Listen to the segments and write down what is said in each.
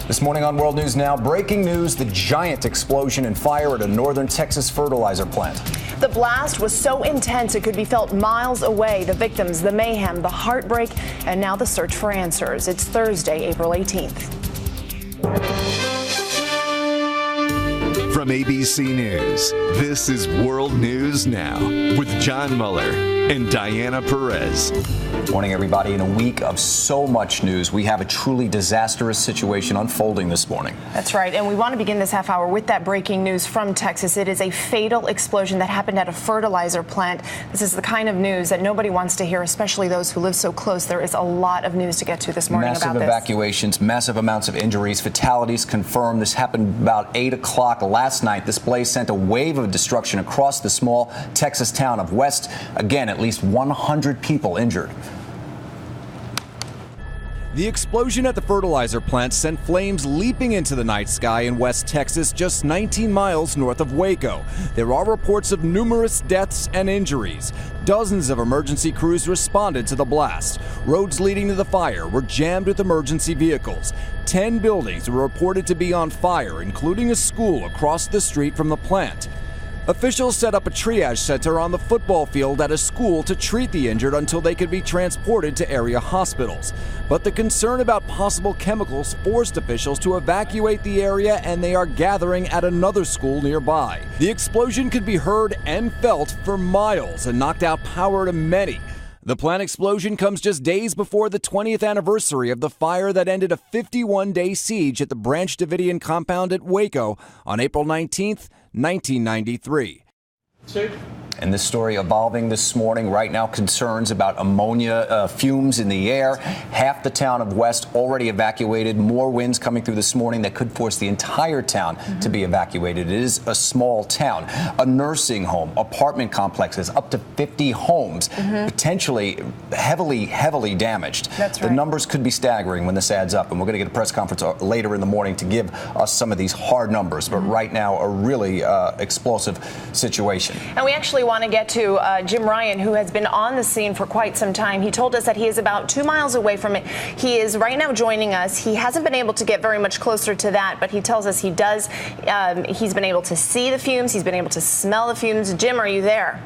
This morning on World News Now, breaking news, the giant explosion and fire at a northern Texas fertilizer plant. The blast was so intense it could be felt miles away. The victims, the mayhem, the heartbreak, and now the search for answers. It's Thursday, April 18th. From ABC News, this is World News Now with John Muller and Diana Perez. Morning, everybody. In a week of so much news, we have a truly disastrous situation unfolding this morning. That's right. And we want to begin this half hour with that breaking news from Texas. It is a fatal explosion that happened at a fertilizer plant. This is the kind of news that nobody wants to hear, especially those who live so close. There is a lot of news to get to this morning about this. Massive evacuations, massive amounts of injuries, fatalities confirmed. This happened about 8 o'clock last night. This blaze sent a wave of destruction across the small Texas town of West. Again, at least 100 people injured. The explosion at the fertilizer plant sent flames leaping into the night sky in West Texas, just 19 miles north of Waco. There are reports of numerous deaths and injuries. Dozens of emergency crews responded to the blast. Roads leading to the fire were jammed with emergency vehicles. 10 buildings were reported to be on fire, including a school across the street from the plant. Officials set up a triage center on the football field at a school to treat the injured until they could be transported to area hospitals. But the concern about possible chemicals forced officials to evacuate the area, and they are gathering at another school nearby. The explosion could be heard and felt for miles and knocked out power to many. The plant explosion comes just days before the 20th anniversary of the fire that ended a 51-day siege at the Branch Davidian compound at Waco on April 19th, 1993. And this story evolving this morning. Right now, concerns about ammonia fumes in the air. Half the town of West already evacuated. More winds coming through this morning that could force the entire town to be evacuated. It is a small town. A nursing home, apartment complexes, up to 50 homes, potentially heavily damaged. That's right. The numbers could be staggering when this adds up. And we're going to get a press conference later in the morning to give us some of these hard numbers. But right now, a really explosive situation. And we actually want to get to Jim Ryan, who has been on the scene for quite some time. He told us that he is about 2 miles away from it. He is right now joining us. He hasn't been able to get very much closer to that, but he tells us he does. He's been able to see the fumes. He's been able to smell the fumes. Jim, are you there?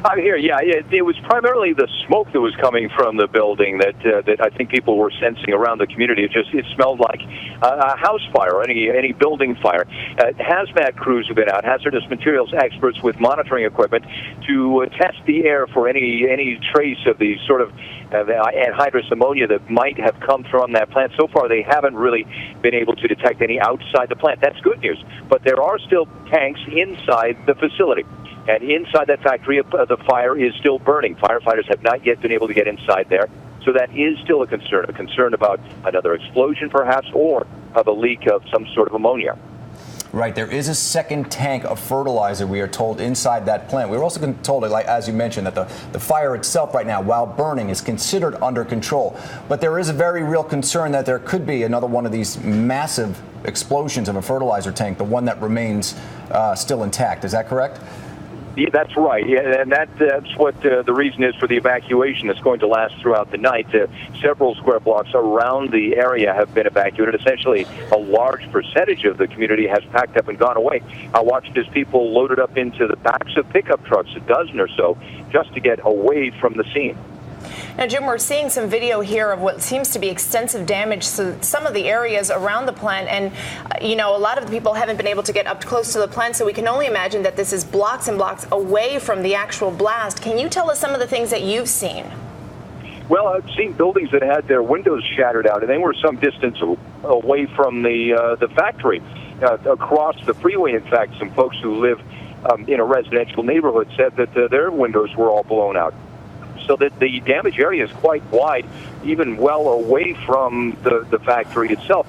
I'm here, yeah. It was primarily the smoke that was coming from the building that I think people were sensing around the community. It smelled like a house fire, any building fire. Hazmat crews have been out, hazardous materials experts with monitoring equipment to test the air for any trace of the sort of anhydrous ammonia that might have come from that plant. So far, they haven't really been able to detect any outside the plant. That's good news. But there are still tanks inside the facility. And inside that factory, the fire is still burning. Firefighters have not yet been able to get inside there. So that is still a concern about another explosion perhaps, or the leak of some sort of ammonia. Right. There is a second tank of fertilizer, we are told, inside that plant. We were also told, like as you mentioned, that the fire itself right now, while burning, is considered under control. But there is a very real concern that there could be another one of these massive explosions of a fertilizer tank, the one that remains still intact. Is that correct? Yeah, that's right, yeah, and that's what the reason is for the evacuation that's going to last throughout the night. Several square blocks around the area have been evacuated. Essentially, a large percentage of the community has packed up and gone away. I watched as people loaded up into the backs of pickup trucks, a dozen or so, just to get away from the scene. Now, Jim, we're seeing some video here of what seems to be extensive damage to some of the areas around the plant. And, a lot of the people haven't been able to get up close to the plant, so we can only imagine that this is blocks and blocks away from the actual blast. Can you tell us some of the things that you've seen? Well, I've seen buildings that had their windows shattered out, and they were some distance away from the factory. Across the freeway, in fact, some folks who live in a residential neighborhood said that their windows were all blown out. So that the damage area is quite wide, even well away from the factory itself.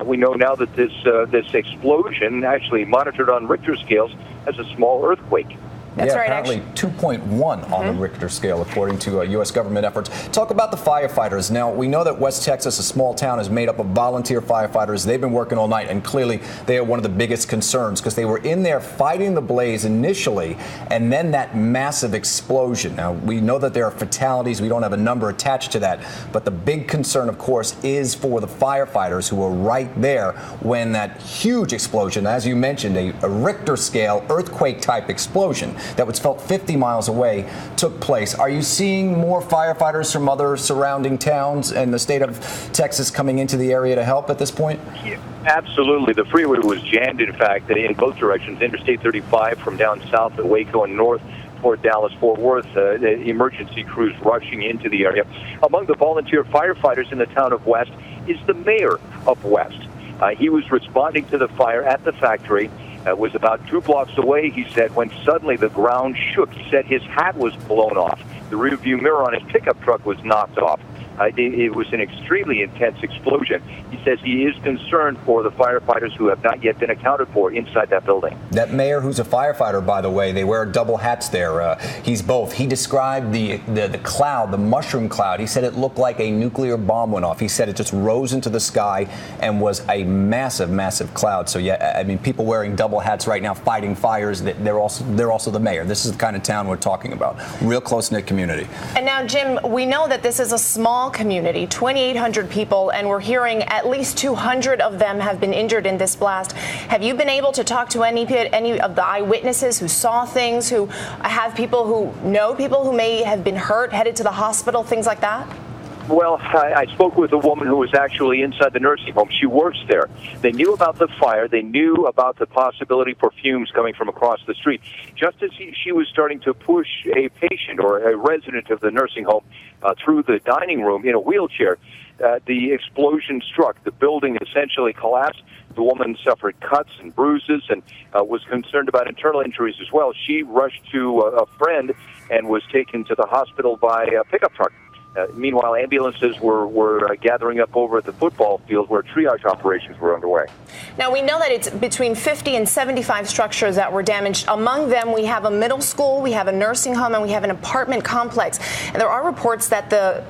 We know now that this explosion, actually monitored on Richter scales, as a small earthquake. That's right, apparently 2.1 on the Richter scale, according to U.S. government efforts. Talk about the firefighters. Now, we know that West Texas, a small town, is made up of volunteer firefighters. They've been working all night, and clearly they are one of the biggest concerns because they were in there fighting the blaze initially, and then that massive explosion. Now, we know that there are fatalities. We don't have a number attached to that, but the big concern, of course, is for the firefighters who were right there when that huge explosion, as you mentioned, a Richter scale earthquake-type explosion that was felt 50 miles away took place. Are you seeing more firefighters from other surrounding towns and the state of Texas coming into the area to help at this point? Yeah, absolutely. The freeway was jammed, in fact, in both directions. Interstate 35 from down south to Waco and north toward Dallas-Fort Worth, the emergency crews rushing into the area. Among the volunteer firefighters in the town of West is the mayor of West. He was responding to the fire at the factory. Was about 2 blocks away, he said, when suddenly the ground shook. He said his hat was blown off. The rearview mirror on his pickup truck was knocked off. It was an extremely intense explosion. He says he is concerned for the firefighters who have not yet been accounted for inside that building. That mayor, who's a firefighter, by the way, they wear double hats there. He's both. He described the cloud, the mushroom cloud. He said it looked like a nuclear bomb went off. He said it just rose into the sky and was a massive, massive cloud. So, yeah, I mean, people wearing double hats right now fighting fires, they're also the mayor. This is the kind of town we're talking about. Real close-knit community. And now, Jim, we know that this is a small community, 2,800 people, and we're hearing at least 200 of them have been injured in this blast. Have you been able to talk to any of the eyewitnesses who saw things, who have people who know people who may have been hurt, headed to the hospital, things like that? Well, I spoke with a woman who was actually inside the nursing home. She works there. They knew about the fire. They knew about the possibility for fumes coming from across the street. Just as she was starting to push a patient or a resident of the nursing home through the dining room in a wheelchair, the explosion struck. The building essentially collapsed. The woman suffered cuts and bruises and was concerned about internal injuries as well. She rushed to a friend and was taken to the hospital by a pickup truck. Meanwhile, ambulances were gathering up over at the football field where triage operations were underway. Now, we know that it's between 50 and 75 structures that were damaged. Among them, we have a middle school, we have a nursing home, and we have an apartment complex. And there are reports that the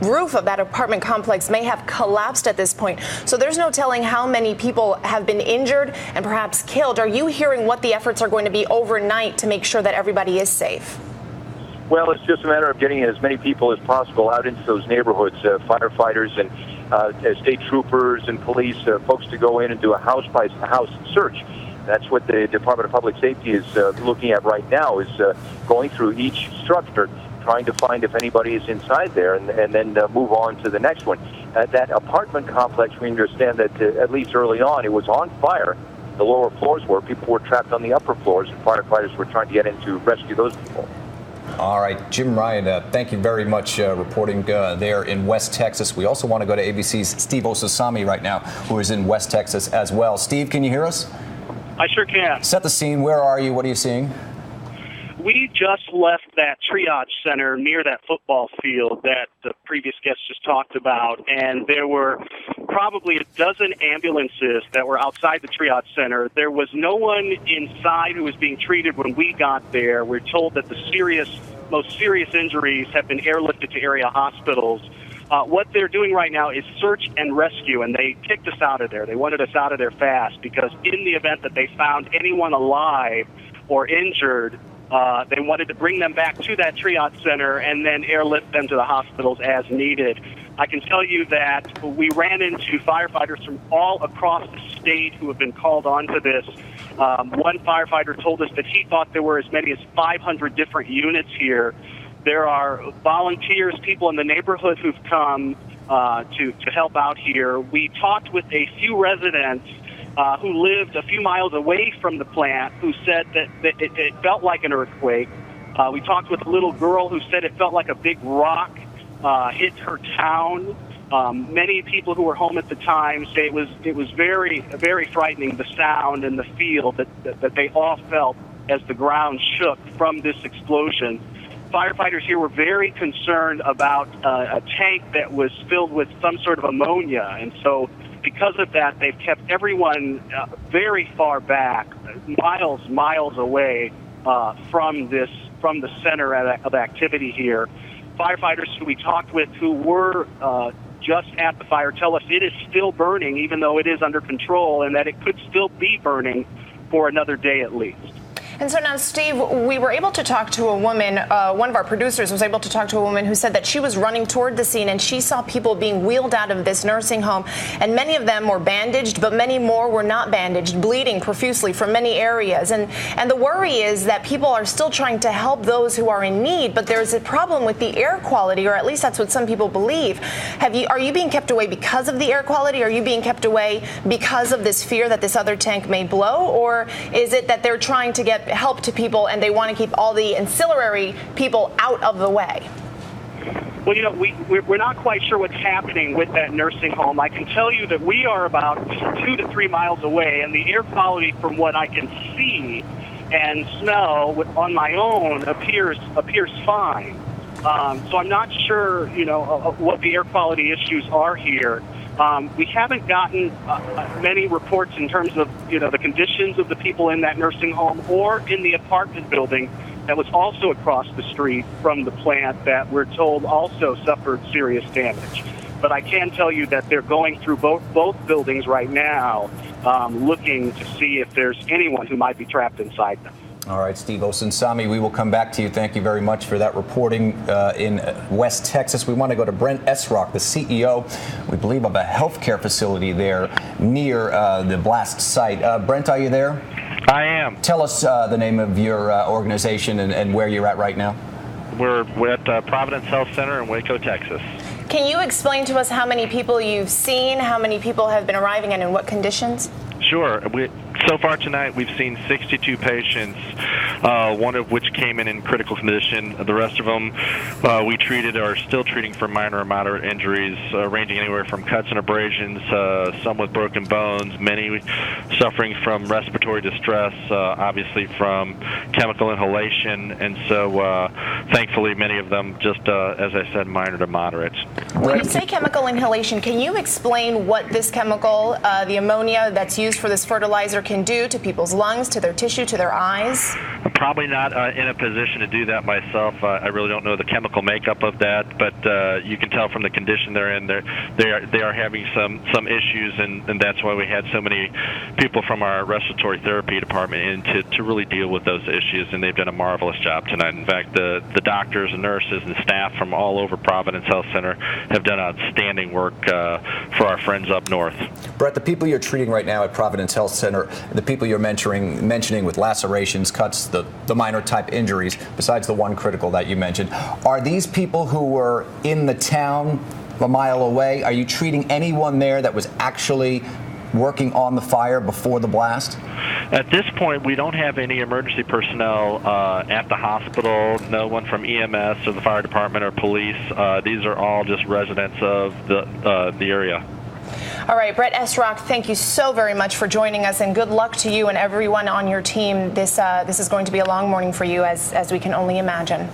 roof of that apartment complex may have collapsed at this point. So there's no telling how many people have been injured and perhaps killed. Are you hearing what the efforts are going to be overnight to make sure that everybody is safe? Well, it's just a matter of getting as many people as possible out into those neighborhoods, firefighters and state troopers and police, folks to go in and do a house-by-house search. That's what the Department of Public Safety is looking at right now, is going through each structure, trying to find if anybody is inside there, and then move on to the next one. That apartment complex, we understand that at least early on, it was on fire. The lower floors were. People were trapped on the upper floors, and firefighters were trying to get in to rescue those people. All right, Jim Ryan, thank you very much reporting there in West Texas. We also want to go to ABC's Steve Ososami right now, who is in West Texas as well. Steve, can you hear us? I sure can. Set the scene. Where are you? What are you seeing? We just left that triage center near that football field that the previous guest just talked about, and there were probably a dozen ambulances that were outside the triage center. There was no one inside who was being treated when we got there. We're told that the most serious injuries have been airlifted to area hospitals. What they're doing right now is search and rescue, and they kicked us out of there. They wanted us out of there fast because in the event that they found anyone alive or injured, they wanted to bring them back to that triage center and then airlift them to the hospitals as needed. I can tell you that we ran into firefighters from all across the state who have been called onto this. One firefighter told us that he thought there were as many as 500 different units here. There are volunteers, people in the neighborhood who've come to help out here. We talked with a few residents who lived a few miles away from the plant, who said that it felt like an earthquake. We talked with a little girl who said it felt like a big rock hit her town. Many people who were home at the time say it was very, very frightening, the sound and the feel that they all felt as the ground shook from this explosion. Firefighters here were very concerned about a tank that was filled with some sort of ammonia, and so because of that, they've kept everyone very far back, miles away from the center of activity here. Firefighters who we talked with who were just at the fire tell us it is still burning, even though it is under control, and that it could still be burning for another day at least. And so now, Steve, we were able to talk to a woman, one of our producers was able to talk to a woman who said that she was running toward the scene and she saw people being wheeled out of this nursing home, and many of them were bandaged, but many more were not bandaged, bleeding profusely from many areas. And the worry is that people are still trying to help those who are in need, but there's a problem with the air quality, or at least that's what some people believe. Are you being kept away because of the air quality? Are you being kept away because of this fear that this other tank may blow? Or is it that they're trying to get help to people and they want to keep all the ancillary people out of the way? Well, you know, we're not quite sure what's happening with that nursing home. I can tell you that we are about 2 to 3 miles away, and the air quality from what I can see and smell on my own appears fine. So I'm not sure, you know, what the air quality issues are here. We haven't gotten many reports in terms of, you know, the conditions of the people in that nursing home or in the apartment building that was also across the street from the plant that we're told also suffered serious damage. But I can tell you that they're going through both buildings right now, looking to see if there's anyone who might be trapped inside them. All right, Steve Osunsami, we will come back to you. Thank you very much for that reporting in West Texas. We want to go to Brent Esrock, the CEO, we believe, of a healthcare facility there near the blast site. Brent, are you there? I am. Tell us the name of your organization and where you're at right now. We're at Providence Health Center in Waco, Texas. Can you explain to us how many people you've seen, how many people have been arriving, and in what conditions? Sure. So far tonight, we've seen 62 patients, one of which came in critical condition. The rest of them we treated or are still treating for minor or moderate injuries, ranging anywhere from cuts and abrasions, some with broken bones, many suffering from respiratory distress, obviously from chemical inhalation, and so thankfully many of them just, as I said, minor to moderate. When you say chemical inhalation, can you explain what this chemical, the ammonia that's used for this fertilizer, can do to people's lungs, to their tissue, to their eyes? I'm probably not in a position to do that myself. I really don't know the chemical makeup of that, but you can tell from the condition they're in. They are having some issues, and that's why we had so many people from our respiratory therapy department in to really deal with those issues, and they've done a marvelous job tonight. In fact, the doctors and nurses and staff from all over Providence Health Center have done outstanding work for our friends up north. Brett, the people you're treating right now at Providence Health Center, the people you're mentioning with lacerations, cuts, the minor type injuries, besides the one critical that you mentioned, are these people who were in the town a mile away? Are you treating anyone there that was actually working on the fire before the blast? At this point, we don't have any emergency personnel at the hospital, no one from EMS or the fire department or police. These are all just residents of the area. All right, Brett Esrock, thank you so very much for joining us, and good luck to you and everyone on your team. This is going to be a long morning for you, as we can only imagine.